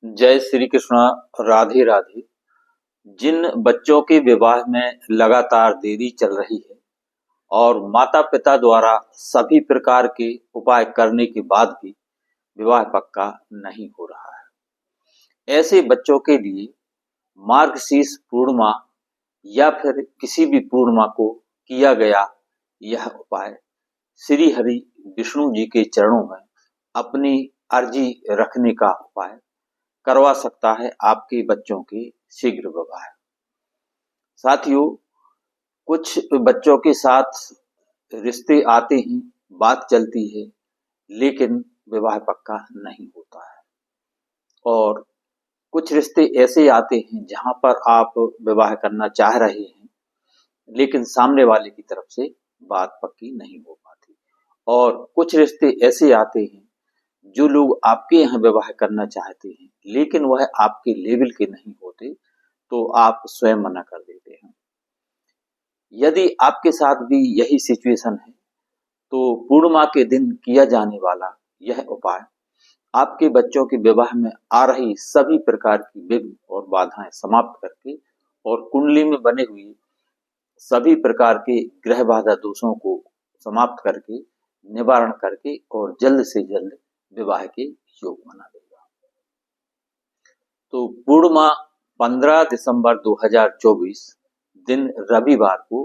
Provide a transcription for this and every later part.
जय श्री कृष्णा। राधे राधे। जिन बच्चों के विवाह में लगातार देरी चल रही है और माता पिता द्वारा सभी प्रकार के उपाय करने के बाद भी विवाह पक्का नहीं हो रहा है, ऐसे बच्चों के लिए मार्गशीर्ष पूर्णिमा या फिर किसी भी पूर्णिमा को किया गया यह उपाय श्री हरि विष्णु जी के चरणों में अपनी अर्जी रखने का उपाय करवा सकता है आपके बच्चों के शीघ्र विवाह। साथियों, कुछ बच्चों के साथ रिश्ते आते हैं, बात चलती है, लेकिन विवाह पक्का नहीं होता है। और कुछ रिश्ते ऐसे आते हैं जहां पर आप विवाह करना चाह रहे हैं, लेकिन सामने वाले की तरफ से बात पक्की नहीं हो पाती। और कुछ रिश्ते ऐसे आते हैं जो लोग आपके यहाँ विवाह करना चाहते हैं, लेकिन वह आपके लेवल के नहीं होते, तो आप स्वयं मना कर देते हैं। यदि आपके साथ भी यही सिचुएशन है, तो पूर्णिमा के दिन किया जाने वाला यह उपाय आपके बच्चों के विवाह में आ रही सभी प्रकार की विघ्न और बाधाएं समाप्त करके और कुंडली में बने हुए सभी प्रकार के ग्रह बाधा दोषों को समाप्त करके, निवारण करके और जल्द से जल्द विवाह के योग बना देगा। तो पूर्णिमा 15 दिसंबर 2024 दिन रविवार को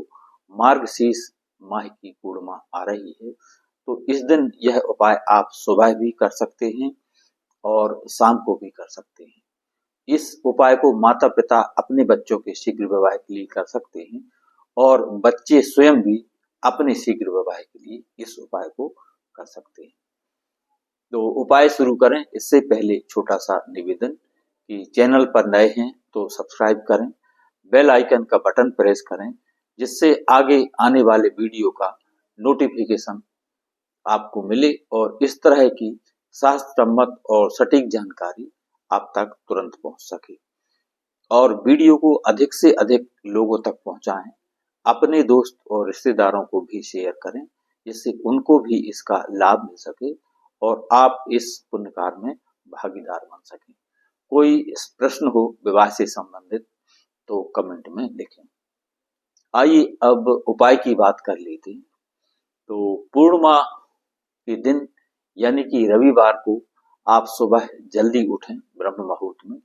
मार्गशीर्ष माह की पूर्णिमा आ रही है। तो इस दिन यह उपाय आप सुबह भी कर सकते हैं और शाम को भी कर सकते हैं। इस उपाय को माता पिता अपने बच्चों के शीघ्र विवाह के लिए कर सकते हैं और बच्चे स्वयं भी अपने शीघ्र विवाह के लिए इस उपाय को कर सकते हैं। तो उपाय शुरू करें इससे पहले छोटा सा निवेदन कि चैनल पर नए हैं तो सब्सक्राइब करें, बेल आइकन का बटन प्रेस करें, जिससे आगे आने वाले वीडियो का नोटिफिकेशन आपको मिले और इस तरह की शास्त्र सम्मत और सटीक जानकारी आप तक तुरंत पहुंच सके। और वीडियो को अधिक से अधिक लोगों तक पहुंचाएं, अपने दोस्त और रिश्तेदारों को भी शेयर करें, जिससे उनको भी इसका लाभ मिल सके और आप इस पुण्य कार्य में भागीदार बन सकें। कोई प्रश्न हो विवाह से संबंधित तो कमेंट में लिखें। आइए अब उपाय की बात कर लेते हैं। तो पूर्णिमा के दिन यानी कि रविवार को आप सुबह जल्दी उठें ब्रह्म मुहूर्त में,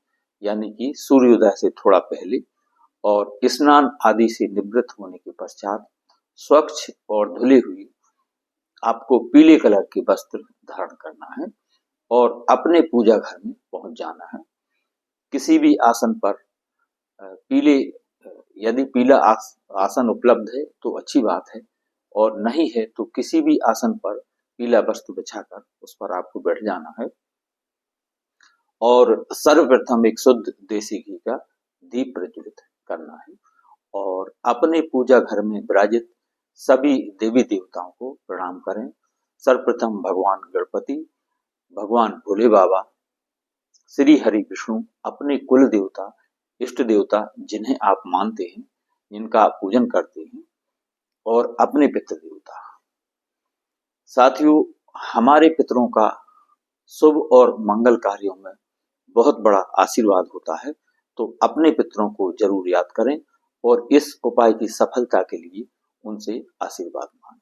यानी कि सूर्योदय से थोड़ा पहले, और स्नान आदि से निवृत्त होने के पश्चात स्वच्छ और धुले हुए आपको पीले कलर के वस्त्र धारण करना है और अपने पूजा घर में पहुंच जाना है। किसी भी आसन पर पीले, यदि पीला आसन उपलब्ध है तो अच्छी बात है, और नहीं है तो किसी भी आसन पर पीला वस्त्र बिछाकर उस पर आपको बैठ जाना है। और सर्वप्रथम एक शुद्ध देसी घी का दीप प्रज्वलित करना है और अपने पूजा घर में विराजित सभी देवी देवताओं को प्रणाम करें। सर्वप्रथम भगवान गणपति, भगवान भोले बाबा, श्री हरि विष्णु, अपने कुल देवता, इष्ट देवता जिन्हें आप मानते हैं, जिनका आप पूजन करते हैं, और अपने पितृ देवता। साथियों, हमारे पितरों का शुभ और मंगल कार्यों में बहुत बड़ा आशीर्वाद होता है, तो अपने पितरों को जरूर याद करें और इस उपाय की सफलता के लिए उनसे आशीर्वाद मांगें।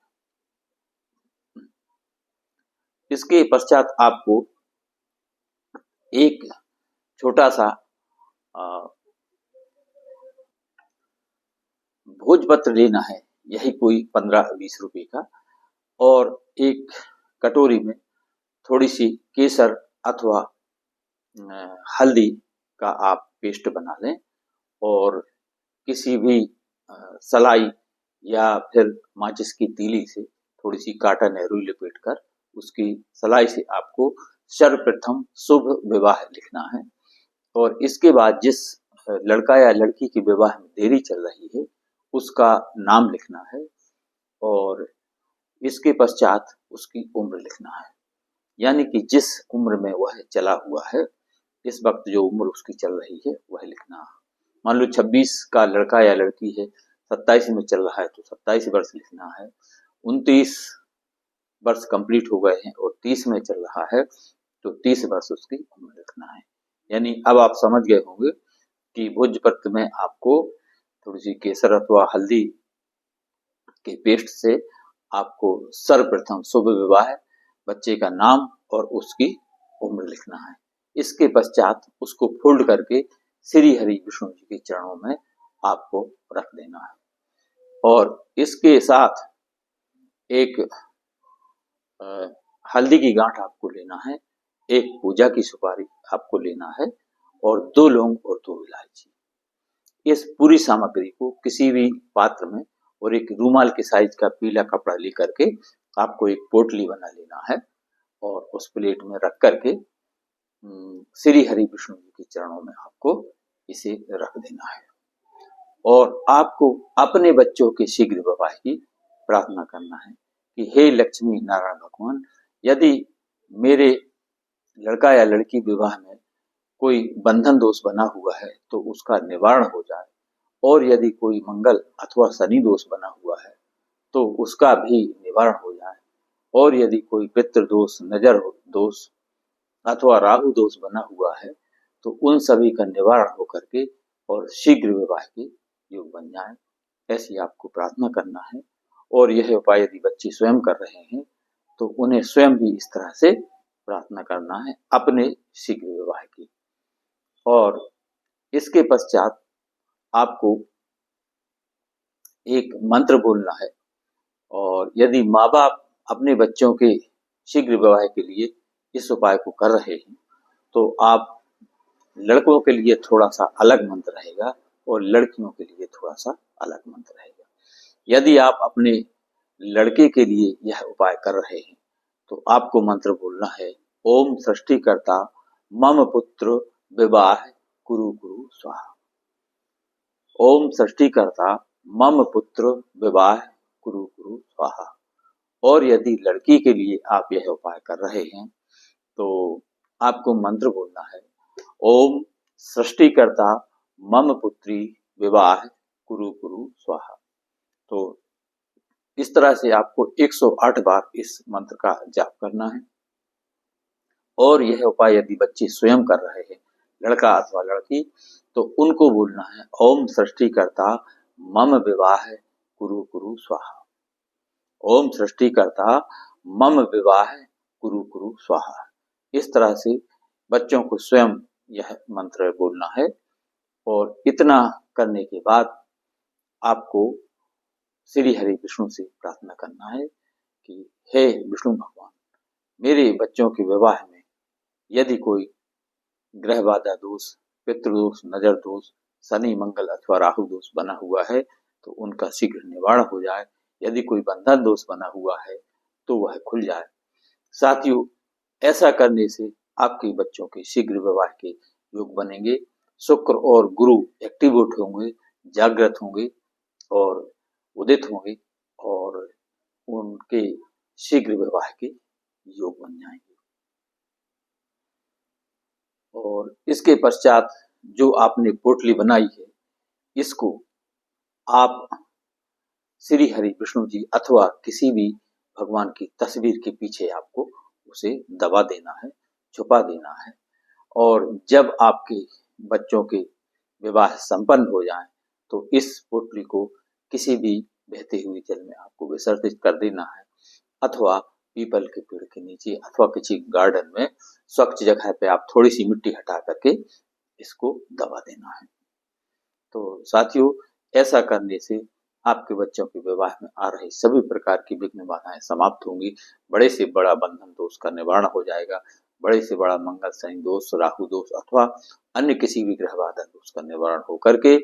इसके पश्चात आपको एक छोटा सा भोजपत्र लेना है, यही कोई 15-20 रुपए का, और एक कटोरी में थोड़ी सी केसर अथवा हल्दी का आप पेस्ट बना लें और किसी भी सलाई या फिर माचिस की तीली से थोड़ी सी काटन या रुई लपेट कर उसकी सलाई से आपको सर्वप्रथम शुभ विवाह लिखना है। और इसके बाद जिस लड़का या लड़की की विवाह में देरी चल रही है उसका नाम लिखना है और इसके पश्चात उसकी उम्र लिखना है, यानी कि जिस उम्र में वह चला हुआ है, इस वक्त जो उम्र उसकी चल रही है वह लिखना है। मान लो 26 का लड़का या लड़की है, 27 में चल रहा है तो 27 वर्ष लिखना है, 29 वर्ष कंप्लीट हो गए हैं और 30 में चल रहा है तो 30 वर्ष उसकी उम्र लिखना है। यानी अब आप समझ गए होंगे कि भोजपत्र में आपको थोड़ी सी केसर अथवा हल्दी के पेस्ट से आपको सर्वप्रथम शुभ विवाह बच्चे का नाम और उसकी उम्र लिखना है। इसके पश्चात उसको फोल्ड करके श्री हरि विष्णु जी के चरणों में आपको रख देना है और इसके साथ एक हल्दी की गांठ आपको लेना है, एक पूजा की सुपारी आपको लेना है और 2 लौंग और 2 इलायची। इस पूरी सामग्री को किसी भी पात्र में और एक रूमाल के साइज का पीला कपड़ा लेकर के आपको एक पोटली बना लेना है और उस प्लेट में रख करके श्री हरि विष्णु जी के चरणों में आपको इसे रख देना है और आपको अपने बच्चों के शीघ्र विवाह की प्रार्थना करना है कि हे लक्ष्मी नारायण भगवान, यदि मेरे लड़का या लड़की विवाह में कोई बंधन दोष बना हुआ है तो उसका निवारण हो जाए और यदि कोई मंगल अथवा शनि दोष बना हुआ है तो उसका भी निवारण हो जाए और यदि कोई पितृ दोष, नजर दोष अथवा राहु दोष बना हुआ है तो उन सभी का निवारण होकर के और शीघ्र विवाह के योग बन जाए, ऐसी आपको प्रार्थना करना है। और यह उपाय यदि बच्चे स्वयं कर रहे हैं तो उन्हें स्वयं भी इस तरह से प्रार्थना करना है अपने शीघ्र विवाह की। और इसके पश्चात आपको एक मंत्र बोलना है और यदि माँ बाप अपने बच्चों के शीघ्र विवाह के लिए इस उपाय को कर रहे हैं तो आप लड़कों के लिए थोड़ा सा अलग मंत्र रहेगा और लड़कियों के लिए थोड़ा सा अलग मंत्र रहेगा। यदि आप अपने लड़के के लिए यह उपाय कर रहे हैं तो आपको मंत्र बोलना है ओम सृष्टिकर्ता मम पुत्र विवाह कुरु कुरु स्वाहा। ओम सृष्टिकर्ता मम पुत्र विवाह कुरु कुरु स्वाहा। और यदि लड़की के लिए आप यह उपाय कर रहे हैं तो आपको मंत्र बोलना है ओम सृष्टिकर्ता मम पुत्री विवाह कुरु कुरु स्वाहा। तो इस तरह से आपको 108 बार इस मंत्र का जाप करना है। और यह उपाय यदि बच्चे स्वयं कर रहे हैं, लड़का अथवा लड़की, तो उनको बोलना है ओम सृष्टिकर्ता मम विवाह कुरु कुरु स्वाहा। ओम सृष्टिकर्ता मम विवाह कुरु कुरु स्वाहा। इस तरह से बच्चों को स्वयं यह मंत्र बोलना है और इतना करने के बाद आपको श्री हरि विष्णु से प्रार्थना करना है कि हे विष्णु भगवान, मेरे बच्चों के विवाह में यदि कोई ग्रह बाधा दोष, पितृदोष, नजर दोष, शनि मंगल अथवा राहु दोष बना हुआ है तो उनका शीघ्र निवारण हो जाए। यदि कोई बंधन दोष बना हुआ है तो वह खुल जाए। साथियों, ऐसा करने से आपके बच्चों के शीघ्र विवाह के योग बनेंगे। शुक्र और गुरु एक्टिव होंगे, जागृत होंगे और उदित होंगे और उनके शीघ्र विवाह के योग बन जाएंगे। और इसके पश्चात जो आपने पोटली बनाई है, इसको आप श्री हरि विष्णु जी अथवा किसी भी भगवान की तस्वीर के पीछे आपको उसे दबा देना है, छुपा देना है। और जब आपके बच्चों के विवाह संपन्न हो जाएं, तो इस पोटली को किसी भी बहते हुए जल में आपको विसर्जित कर देना है अथवा पीपल के पेड़ के नीचे अथवा किसी गार्डन में स्वच्छ जगह पे आप थोड़ी सी मिट्टी हटा करके इसको दबा देना है। तो साथियों, ऐसा करने से आपके बच्चों के विवाह में आ रही सभी प्रकार की विघ्न बाधाएं समाप्त होंगी। बड़े से बड़ा बंधन दोष का निवारण हो जाएगा। बड़े से बड़ा मंगल शनि दोष, राहु दोष अथवा अन्य किसी भी ग्रह बाधा दोष का निवारण होकर के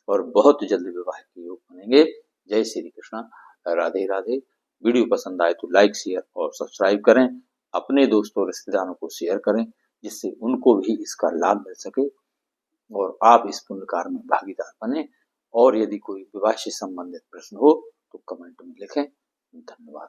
और बहुत जल्द विवाह के योग बनेंगे। जय श्री कृष्ण, राधे राधे। वीडियो पसंद आए तो लाइक, शेयर और सब्सक्राइब करें। अपने दोस्तों रिश्तेदारों को शेयर करें जिससे उनको भी इसका लाभ मिल सके और आप इस पुण्य कार्य में भागीदार बने। और यदि कोई विवाह से संबंधित प्रश्न हो तो कमेंट में लिखें। धन्यवाद।